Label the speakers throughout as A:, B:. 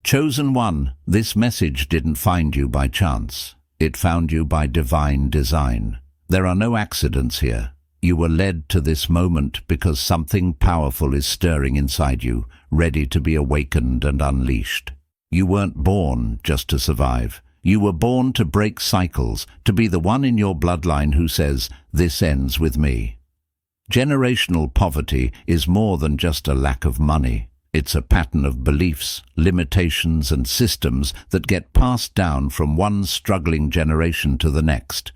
A: Chosen one, this message didn't find you by chance. It found you by divine design. There are no accidents here. You were led to this moment because something powerful is stirring inside you, ready to be awakened and unleashed. You weren't born just to survive. You were born to break cycles, to be the one in your bloodline who says, "This ends with me." Generational poverty is more than just a lack of money. It's a pattern of beliefs, limitations, and systems that get passed down from one struggling generation to the next.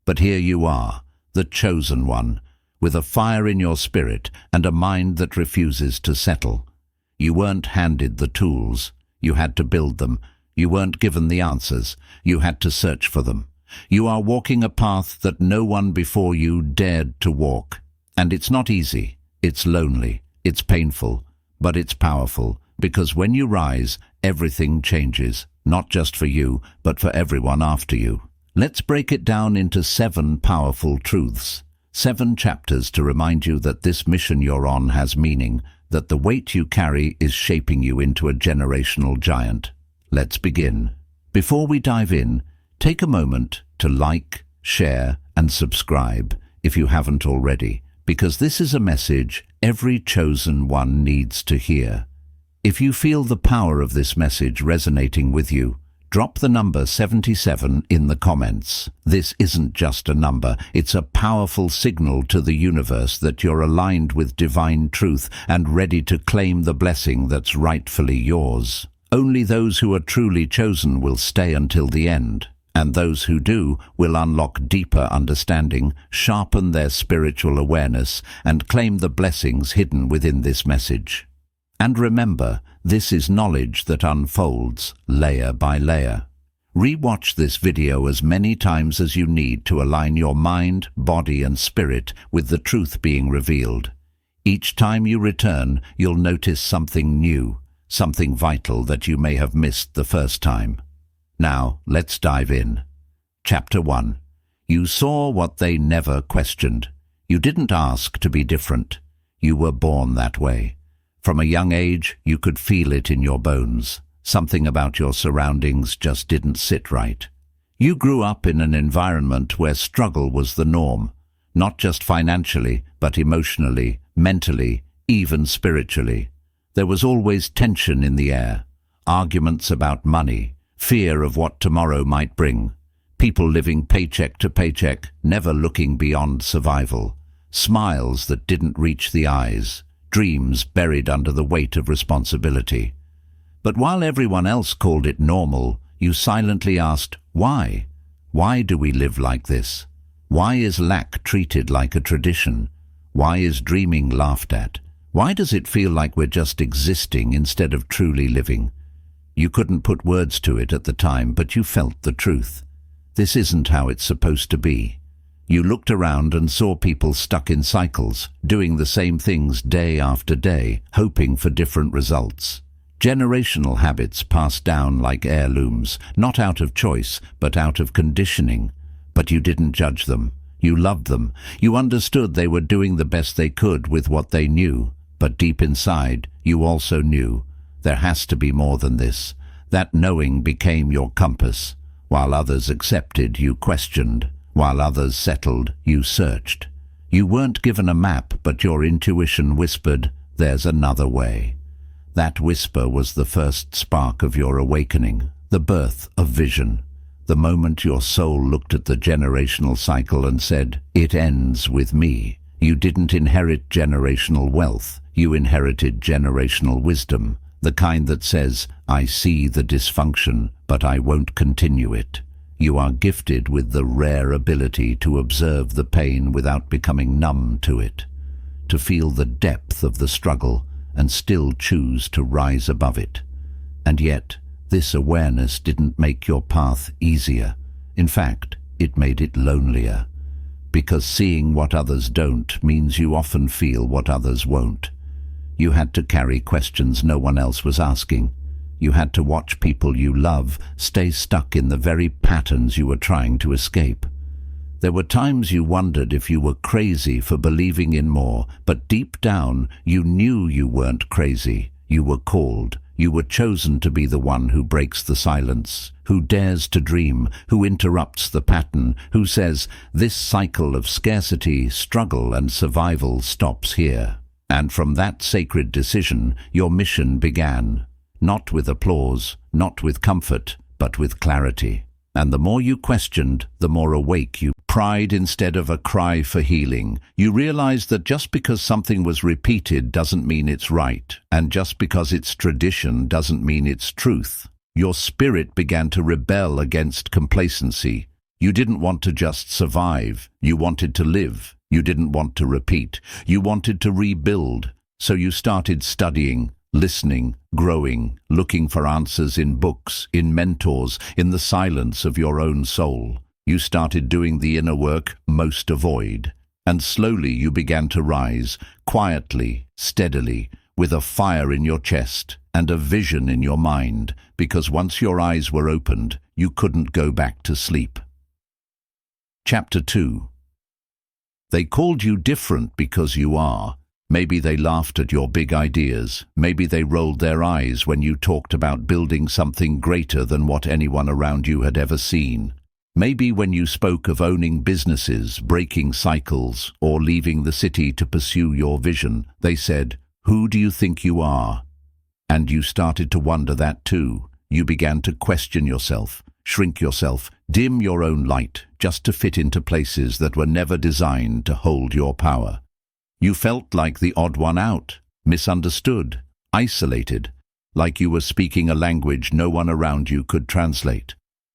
A: But here you are, the chosen one, with a fire in your spirit and a mind that refuses to settle. You weren't handed the tools. You had to build them. You weren't given the answers. You had to search for them. You are walking a path that no one before you dared to walk. And it's not easy. It's lonely. It's painful. But it's powerful, because when you rise, everything changes, not just for you, but for everyone after you. Let's break it down into 7 powerful truths. 7 chapters to remind you that this mission you're on has meaning, that the weight you carry is shaping you into a generational giant. Let's begin. Before we dive in, take a moment to like, share, and subscribe if you haven't already, because this is a message every chosen one needs to hear. If you feel the power of this message resonating with you, drop the number 77 in the comments. This isn't just a number, it's a powerful signal to the universe that you're aligned with divine truth and ready to claim the blessing that's rightfully yours. Only those who are truly chosen will stay until the end, and those who do will unlock deeper understanding, sharpen their spiritual awareness, and claim the blessings hidden within this message. And remember, this is knowledge that unfolds layer by layer. Re-watch this video as many times as you need to align your mind, body, and spirit with the truth being revealed. Each time you return, you'll notice something new, something vital that you may have missed the first time. Now, let's dive in. Chapter 1. You saw what they never questioned. You didn't ask to be different. You were born that way. From a young age, you could feel it in your bones. Something about your surroundings just didn't sit right. You grew up in an environment where struggle was the norm, not just financially, but emotionally, mentally, even spiritually. There was always tension in the air, arguments about money, fear of what tomorrow might bring, people living paycheck to paycheck, never looking beyond survival, smiles that didn't reach the eyes, dreams buried under the weight of responsibility. But while everyone else called it normal, you silently asked, why? Why do we live like this? Why is lack treated like a tradition? Why is dreaming laughed at? Why does it feel like we're just existing instead of truly living? You couldn't put words to it at the time, but you felt the truth. This isn't how it's supposed to be. You looked around and saw people stuck in cycles, doing the same things day after day, hoping for different results. Generational habits passed down like heirlooms, not out of choice, but out of conditioning. But you didn't judge them. You loved them. You understood they were doing the best they could with what they knew. But deep inside, you also knew there has to be more than this. That knowing became your compass. While others accepted, you questioned. While others settled, you searched. You weren't given a map, but your intuition whispered, "There's another way." That whisper was the first spark of your awakening, the birth of vision. The moment your soul looked at the generational cycle and said, "It ends with me." You didn't inherit generational wealth. You inherited generational wisdom, the kind that says, "I see the dysfunction, but I won't continue it." You are gifted with the rare ability to observe the pain without becoming numb to it, to feel the depth of the struggle and still choose to rise above it. And yet, this awareness didn't make your path easier. In fact, it made it lonelier. Because seeing what others don't means you often feel what others won't. You had to carry questions no one else was asking. You had to watch people you love stay stuck in the very patterns you were trying to escape. There were times you wondered if you were crazy for believing in more, but deep down you knew you weren't crazy. You were called. You were chosen to be the one who breaks the silence, who dares to dream, who interrupts the pattern, who says, "This cycle of scarcity, struggle and survival stops here." And from that sacred decision, your mission began. Not with applause, not with comfort, but with clarity. And the more you questioned, the more awake you. Pride instead of a cry for healing. You realized that just because something was repeated doesn't mean it's right, and just because it's tradition doesn't mean it's truth. Your spirit began to rebel against complacency. You didn't want to just survive. You wanted to live. You didn't want to repeat. You wanted to rebuild. So you started studying, listening, growing, looking for answers in books, in mentors, in the silence of your own soul. You started doing the inner work most avoid. And slowly you began to rise, quietly, steadily, with a fire in your chest and a vision in your mind, because once your eyes were opened, you couldn't go back to sleep. Chapter 2. They called you different because you are. Maybe they laughed at your big ideas. Maybe they rolled their eyes when you talked about building something greater than what anyone around you had ever seen. Maybe when you spoke of owning businesses, breaking cycles, or leaving the city to pursue your vision, they said, "Who do you think you are?" And you started to wonder that too. You began to question yourself, shrink yourself, dim your own light, just to fit into places that were never designed to hold your power. You felt like the odd one out, misunderstood, isolated, like you were speaking a language no one around you could translate.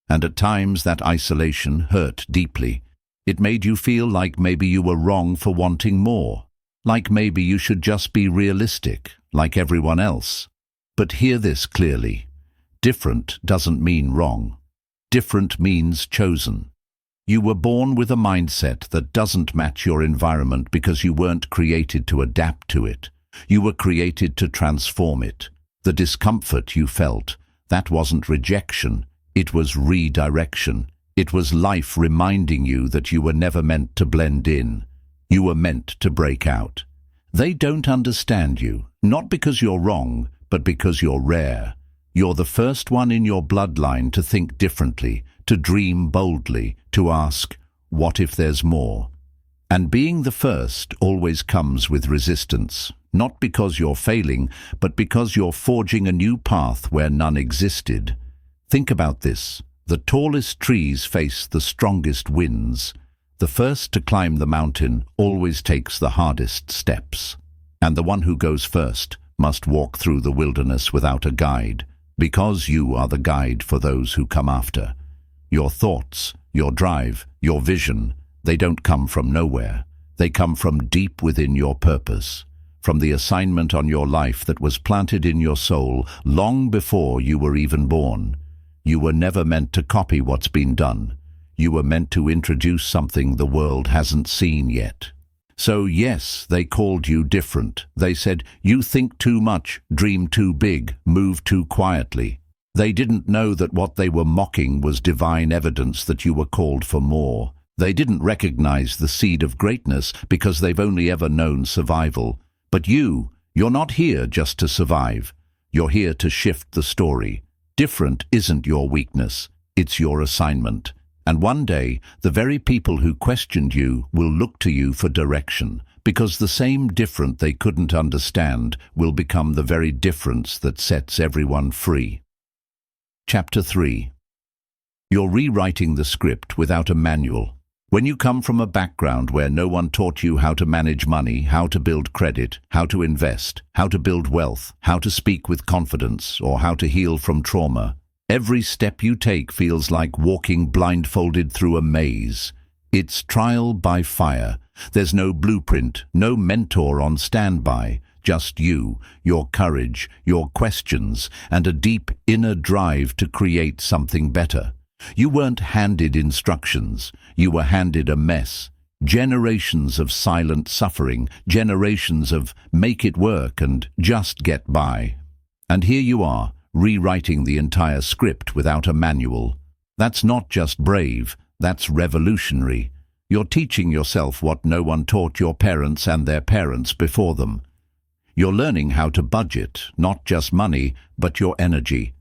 A: And at times that isolation hurt deeply. It made you feel like maybe you were wrong for wanting more, like maybe you should just be realistic, like everyone else. But hear this clearly. Different doesn't mean wrong. Different means chosen. You were born with a mindset that doesn't match your environment because you weren't created to adapt to it. You were created to transform it. The discomfort you felt, that wasn't rejection. It was redirection. It was life reminding you that you were never meant to blend in. You were meant to break out. They don't understand you, not because you're wrong, but because you're rare. You're the first one in your bloodline to think differently, to dream boldly, to ask, what if there's more? And being the first always comes with resistance, not because you're failing, but because you're forging a new path where none existed. Think about this. The tallest trees face the strongest winds. The first to climb the mountain always takes the hardest steps. And the one who goes first must walk through the wilderness without a guide, because you are the guide for those who come after. Your thoughts, your drive, your vision, they don't come from nowhere. They come from deep within your purpose, from the assignment on your life that was planted in your soul long before you were even born. You were never meant to copy what's been done. You were meant to introduce something the world hasn't seen yet. So yes, they called you different. They said, you think too much, dream too big, move too quietly. They didn't know that what they were mocking was divine evidence that you were called for more. They didn't recognize the seed of greatness because they've only ever known survival. But you're not here just to survive. You're here to shift the story. Different isn't your weakness, it's your assignment. And one day, the very people who questioned you will look to you for direction, because the same different they couldn't understand will become the very difference that sets everyone free. Chapter 3. You're rewriting the script without a manual. When you come from a background where no one taught you how to manage money, how to build credit, how to invest, how to build wealth, how to speak with confidence, or how to heal from trauma, every step you take feels like walking blindfolded through a maze. It's trial by fire. There's no blueprint, no mentor on standby, just you, your courage, your questions, and a deep inner drive to create something better. You weren't handed instructions, you were handed a mess. Generations of silent suffering, generations of make it work and just get by. And here you are, rewriting the entire script without a manual. That's not just brave, that's revolutionary. You're teaching yourself what no one taught your parents and their parents before them. You're learning how to budget, not just money, but your energy.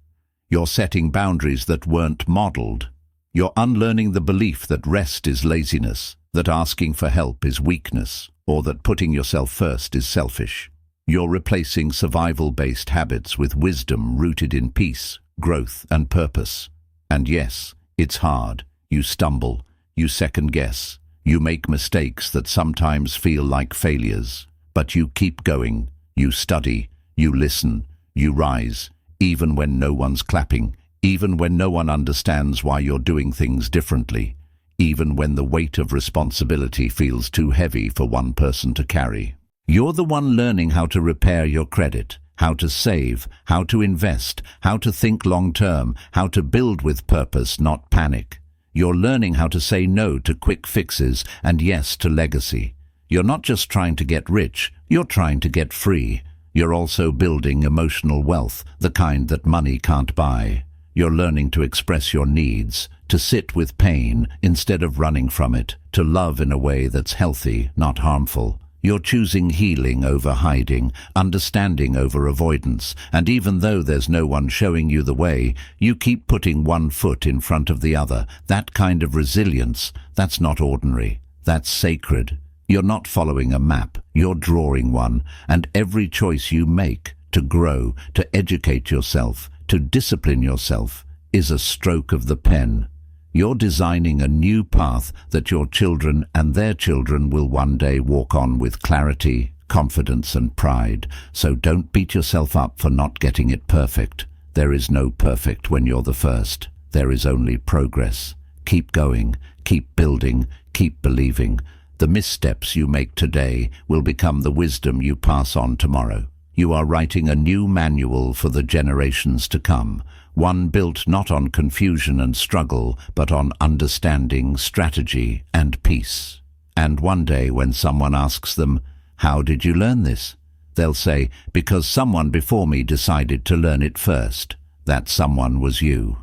A: You're setting boundaries that weren't modeled. You're unlearning the belief that rest is laziness, that asking for help is weakness, or that putting yourself first is selfish. You're replacing survival-based habits with wisdom rooted in peace, growth, and purpose. And yes, it's hard. You stumble, you second-guess, you make mistakes that sometimes feel like failures. But you keep going, you study, you listen, you rise, even when no one's clapping, even when no one understands why you're doing things differently, even when the weight of responsibility feels too heavy for one person to carry. You're the one learning how to repair your credit, how to save, how to invest, how to think long-term, how to build with purpose, not panic. You're learning how to say no to quick fixes and yes to legacy. You're not just trying to get rich, you're trying to get free. You're also building emotional wealth, the kind that money can't buy. You're learning to express your needs, to sit with pain instead of running from it, to love in a way that's healthy, not harmful. You're choosing healing over hiding, understanding over avoidance, and even though there's no one showing you the way, you keep putting one foot in front of the other. That kind of resilience, that's not ordinary, that's sacred. You're not following a map, you're drawing one, and every choice you make to grow, to educate yourself, to discipline yourself, is a stroke of the pen. You're designing a new path that your children and their children will one day walk on with clarity, confidence, and pride. So don't beat yourself up for not getting it perfect. There is no perfect when you're the first. There is only progress. Keep going, keep building, keep believing. The missteps you make today will become the wisdom you pass on tomorrow. You are writing a new manual for the generations to come, one built not on confusion and struggle, but on understanding, strategy, and peace. And one day when someone asks them, "How did you learn this?" they'll say, "Because someone before me decided to learn it first. That someone was you."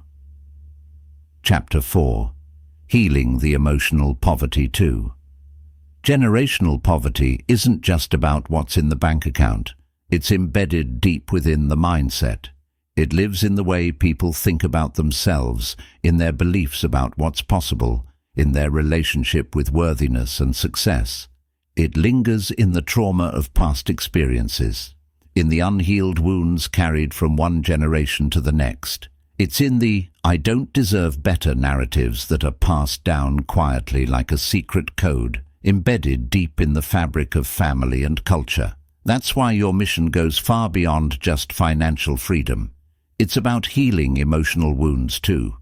A: Chapter 4. Healing the Emotional Poverty Too. Generational poverty isn't just about what's in the bank account. It's embedded deep within the mindset. It lives in the way people think about themselves, in their beliefs about what's possible, in their relationship with worthiness and success. It lingers in the trauma of past experiences, in the unhealed wounds carried from one generation to the next. It's in the "I don't deserve better" narratives that are passed down quietly like a secret code, embedded deep in the fabric of family and culture. That's why your mission goes far beyond just financial freedom. It's about healing emotional wounds too.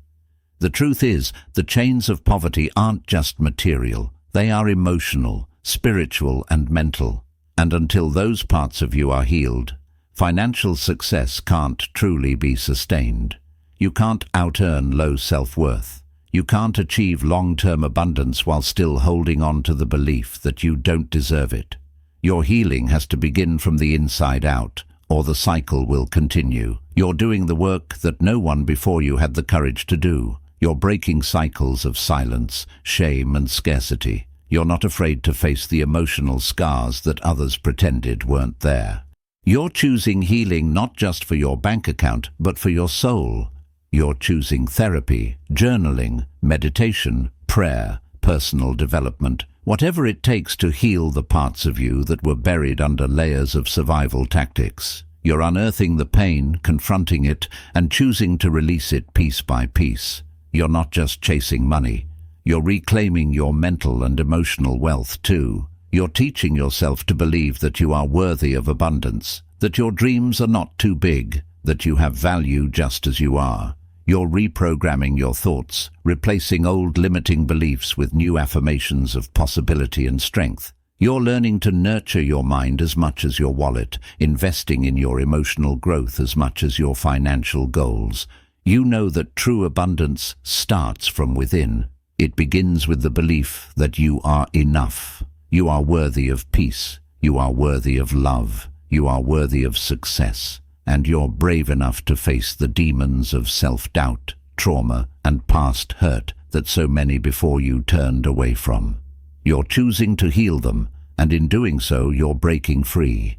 A: The truth is, the chains of poverty aren't just material. They are emotional, spiritual, and mental. And until those parts of you are healed, financial success can't truly be sustained. You can't out-earn low self-worth. You can't achieve long-term abundance while still holding on to the belief that you don't deserve it. Your healing has to begin from the inside out, or the cycle will continue. You're doing the work that no one before you had the courage to do. You're breaking cycles of silence, shame, and scarcity. You're not afraid to face the emotional scars that others pretended weren't there. You're choosing healing not just for your bank account, but for your soul. You're choosing therapy, journaling, meditation, prayer, personal development, whatever it takes to heal the parts of you that were buried under layers of survival tactics. You're unearthing the pain, confronting it, and choosing to release it piece by piece. You're not just chasing money. You're reclaiming your mental and emotional wealth too. You're teaching yourself to believe that you are worthy of abundance, that your dreams are not too big, that you have value just as you are. You're reprogramming your thoughts, replacing old limiting beliefs with new affirmations of possibility and strength. You're learning to nurture your mind as much as your wallet, investing in your emotional growth as much as your financial goals. You know that true abundance starts from within. It begins with the belief that you are enough. You are worthy of peace. You are worthy of love. You are worthy of success. And you're brave enough to face the demons of self-doubt, trauma, and past hurt that so many before you turned away from. You're choosing to heal them, and in doing so, you're breaking free.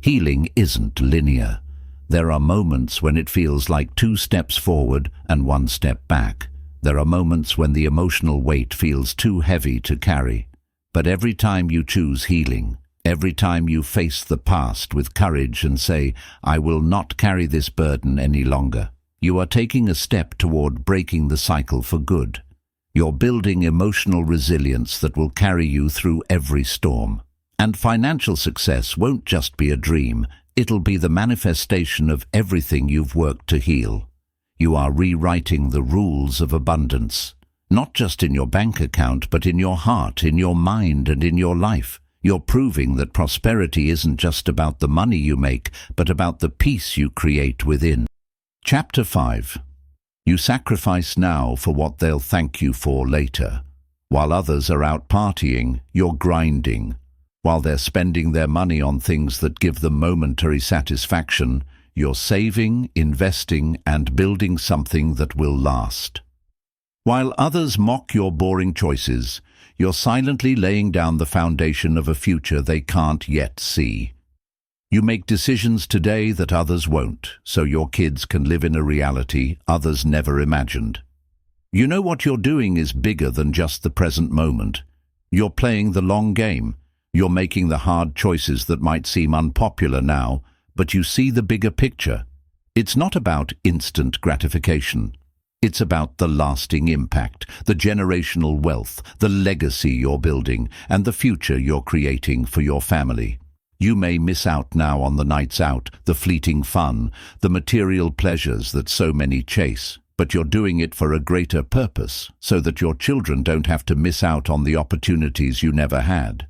A: Healing isn't linear. There are moments when it feels like 2 steps forward and 1 step back. There are moments when the emotional weight feels too heavy to carry. But every time you choose healing, every time you face the past with courage and say, "I will not carry this burden any longer," you are taking a step toward breaking the cycle for good. You're building emotional resilience that will carry you through every storm. And financial success won't just be a dream, it'll be the manifestation of everything you've worked to heal. You are rewriting the rules of abundance, not just in your bank account, but in your heart, in your mind, and in your life. You're proving that prosperity isn't just about the money you make, but about the peace you create within. Chapter 5. You sacrifice now for what they'll thank you for later. While others are out partying, you're grinding. While they're spending their money on things that give them momentary satisfaction, you're saving, investing, and building something that will last. While others mock your boring choices, you're silently laying down the foundation of a future they can't yet see. You make decisions today that others won't, so your kids can live in a reality others never imagined. You know what you're doing is bigger than just the present moment. You're playing the long game. You're making the hard choices that might seem unpopular now, but you see the bigger picture. It's not about instant gratification. It's about the lasting impact, the generational wealth, the legacy you're building, and the future you're creating for your family. You may miss out now on the nights out, the fleeting fun, the material pleasures that so many chase, but you're doing it for a greater purpose, so that your children don't have to miss out on the opportunities you never had.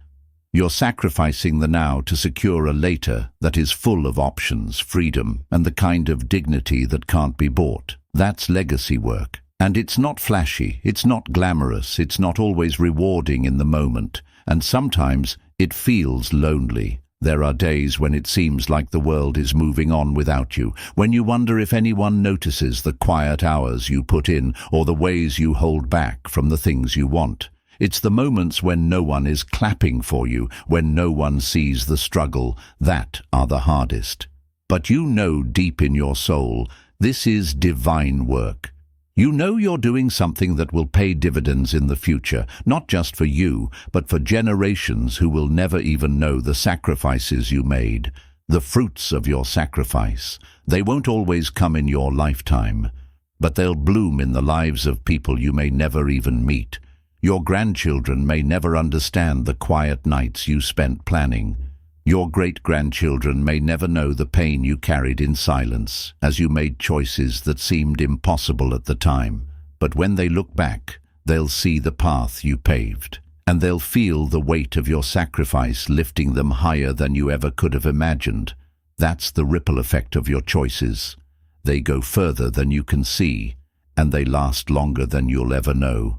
A: You're sacrificing the now to secure a later that is full of options, freedom, and the kind of dignity that can't be bought. That's legacy work. And it's not flashy, it's not glamorous, it's not always rewarding in the moment, and sometimes it feels lonely. There are days when it seems like the world is moving on without you, when you wonder if anyone notices the quiet hours you put in or the ways you hold back from the things you want. It's the moments when no one is clapping for you, when no one sees the struggle, that are the hardest. But you know deep in your soul, this is divine work. You know you're doing something that will pay dividends in the future, not just for you, but for generations who will never even know the sacrifices you made, the fruits of your sacrifice. They won't always come in your lifetime, but they'll bloom in the lives of people you may never even meet. Your grandchildren may never understand the quiet nights you spent planning. Your great-grandchildren may never know the pain you carried in silence as you made choices that seemed impossible at the time. But when they look back, they'll see the path you paved, and they'll feel the weight of your sacrifice lifting them higher than you ever could have imagined. That's the ripple effect of your choices. They go further than you can see, and they last longer than you'll ever know.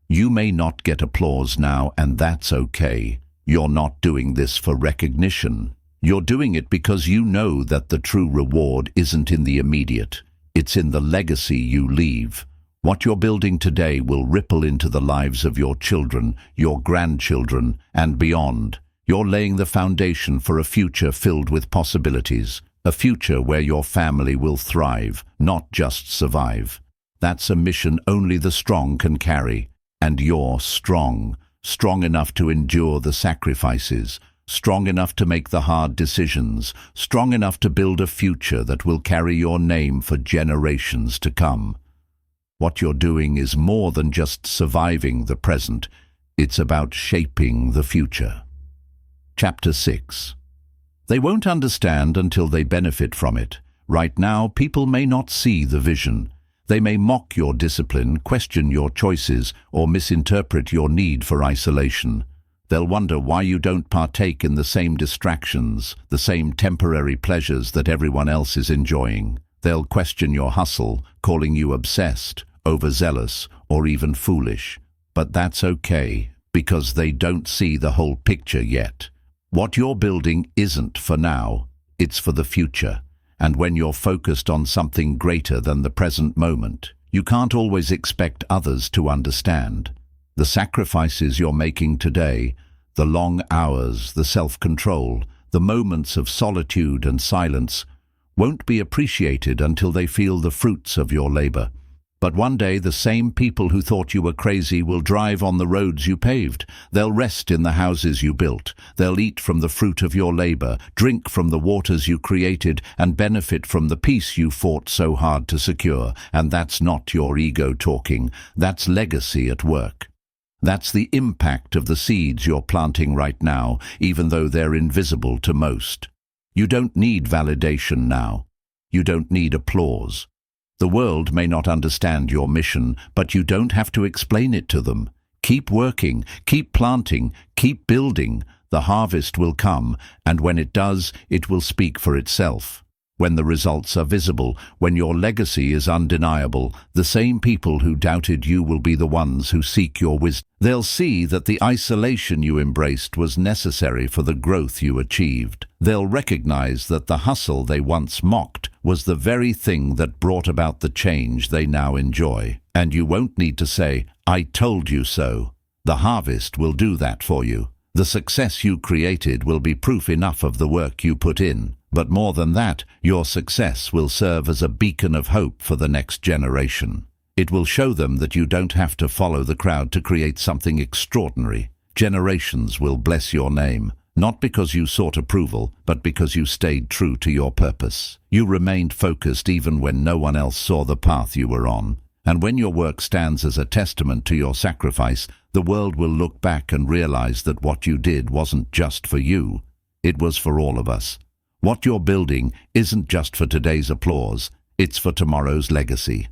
A: You may not get applause now, and that's okay. You're not doing this for recognition. You're doing it because you know that the true reward isn't in the immediate. It's in the legacy you leave. What you're building today will ripple into the lives of your children, your grandchildren, and beyond. You're laying the foundation for a future filled with possibilities, a future where your family will thrive, not just survive. That's a mission only the strong can carry. And you're strong, strong enough to endure the sacrifices, strong enough to make the hard decisions, strong enough to build a future that will carry your name for generations to come. What you're doing is more than just surviving the present. It's about shaping the future. Chapter 6. They won't understand until they benefit from it. Right now, people may not see the vision. They may mock your discipline, question your choices, or misinterpret your need for isolation. They'll wonder why you don't partake in the same distractions, the same temporary pleasures that everyone else is enjoying. They'll question your hustle, calling you obsessed, overzealous, or even foolish. But that's okay, because they don't see the whole picture yet. What you're building isn't for now, it's for the future. And when you're focused on something greater than the present moment, you can't always expect others to understand. The sacrifices you're making today, the long hours, the self-control, the moments of solitude and silence, won't be appreciated until they feel the fruits of your labor. But one day the same people who thought you were crazy will drive on the roads you paved. They'll rest in the houses you built. They'll eat from the fruit of your labor, drink from the waters you created, and benefit from the peace you fought so hard to secure. And that's not your ego talking. That's legacy at work. That's the impact of the seeds you're planting right now, even though they're invisible to most. You don't need validation now. You don't need applause. The world may not understand your mission, but you don't have to explain it to them. Keep working, keep planting, keep building. The harvest will come, and when it does, it will speak for itself. When the results are visible, when your legacy is undeniable, the same people who doubted you will be the ones who seek your wisdom. They'll see that the isolation you embraced was necessary for the growth you achieved. They'll recognize that the hustle they once mocked was the very thing that brought about the change they now enjoy. And you won't need to say, "I told you so." The harvest will do that for you. The success you created will be proof enough of the work you put in. But more than that, your success will serve as a beacon of hope for the next generation. It will show them that you don't have to follow the crowd to create something extraordinary. Generations will bless your name, not because you sought approval, but because you stayed true to your purpose. You remained focused even when no one else saw the path you were on. And when your work stands as a testament to your sacrifice, the world will look back and realize that what you did wasn't just for you. It was for all of us. What you're building isn't just for today's applause, it's for tomorrow's legacy.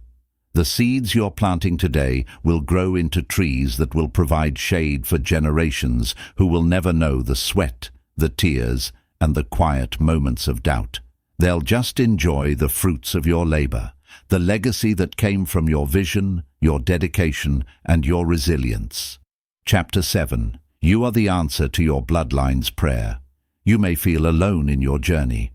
A: The seeds you're planting today will grow into trees that will provide shade for generations who will never know the sweat, the tears, and the quiet moments of doubt. They'll just enjoy the fruits of your labor, the legacy that came from your vision, your dedication, and your resilience. Chapter 7. You are the answer to your bloodline's prayer. You may feel alone in your journey,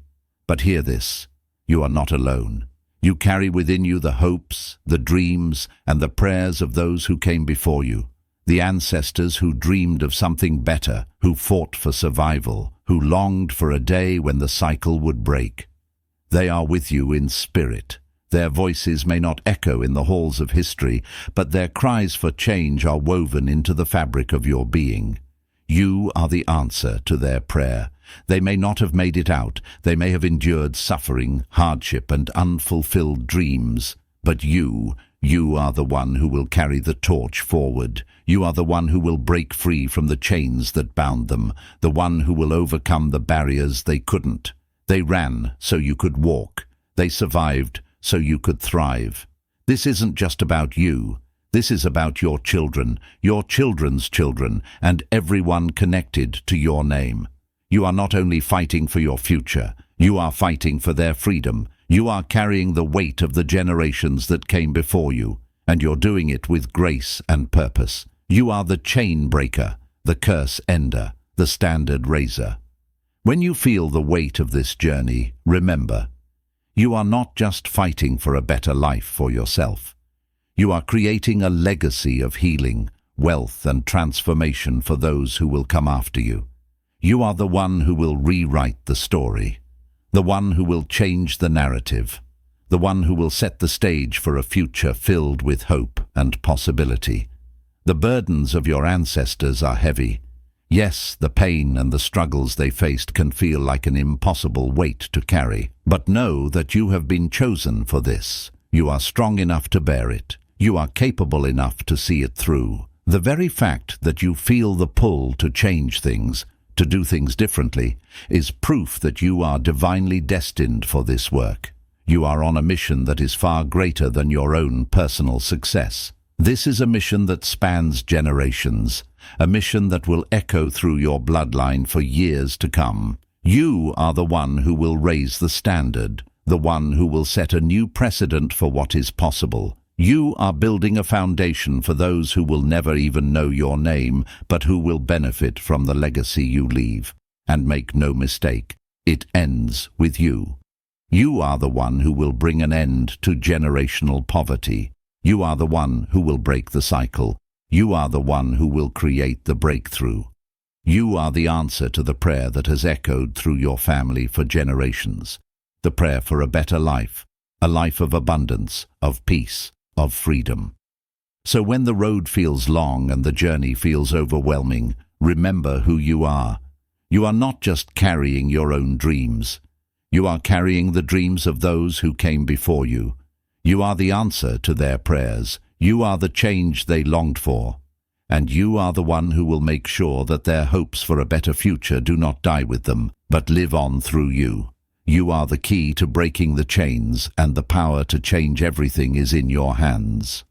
A: but hear this: you are not alone. You carry within you the hopes, the dreams, and the prayers of those who came before you, the ancestors who dreamed of something better, who fought for survival, who longed for a day when the cycle would break. They are with you in spirit. Their voices may not echo in the halls of history, but their cries for change are woven into the fabric of your being. You are the answer to their prayer. They may not have made it out. They may have endured suffering, hardship, and unfulfilled dreams. But you are the one who will carry the torch forward. You are the one who will break free from the chains that bound them, the one who will overcome the barriers they couldn't. They ran so you could walk. They survived so you could thrive. This isn't just about you. This is about your children, your children's children, and everyone connected to your name. You are not only fighting for your future, you are fighting for their freedom. You are carrying the weight of the generations that came before you, and you're doing it with grace and purpose. You are the chain breaker, the curse ender, the standard raiser. When you feel the weight of this journey, remember, you are not just fighting for a better life for yourself. You are creating a legacy of healing, wealth, and transformation for those who will come after you. You are the one who will rewrite the story, the one who will change the narrative, the one who will set the stage for a future filled with hope and possibility. The burdens of your ancestors are heavy. Yes, the pain and the struggles they faced can feel like an impossible weight to carry. But know that you have been chosen for this. You are strong enough to bear it. You are capable enough to see it through. The very fact that you feel the pull to change things, to do things differently, is proof that you are divinely destined for this work. You are on a mission that is far greater than your own personal success. This is a mission that spans generations, a mission that will echo through your bloodline for years to come. You are the one who will raise the standard, the one who will set a new precedent for what is possible. You are building a foundation for those who will never even know your name, but who will benefit from the legacy you leave. And make no mistake, it ends with you. You are the one who will bring an end to generational poverty. You are the one who will break the cycle. You are the one who will create the breakthrough. You are the answer to the prayer that has echoed through your family for generations. The prayer for a better life, a life of abundance, of peace, of freedom. So when the road feels long and the journey feels overwhelming, remember who you are. You are not just carrying your own dreams. You are carrying the dreams of those who came before you. You are the answer to their prayers. You are the change they longed for. And you are the one who will make sure that their hopes for a better future do not die with them, but live on through you. You are the key to breaking the chains, and the power to change everything is in your hands.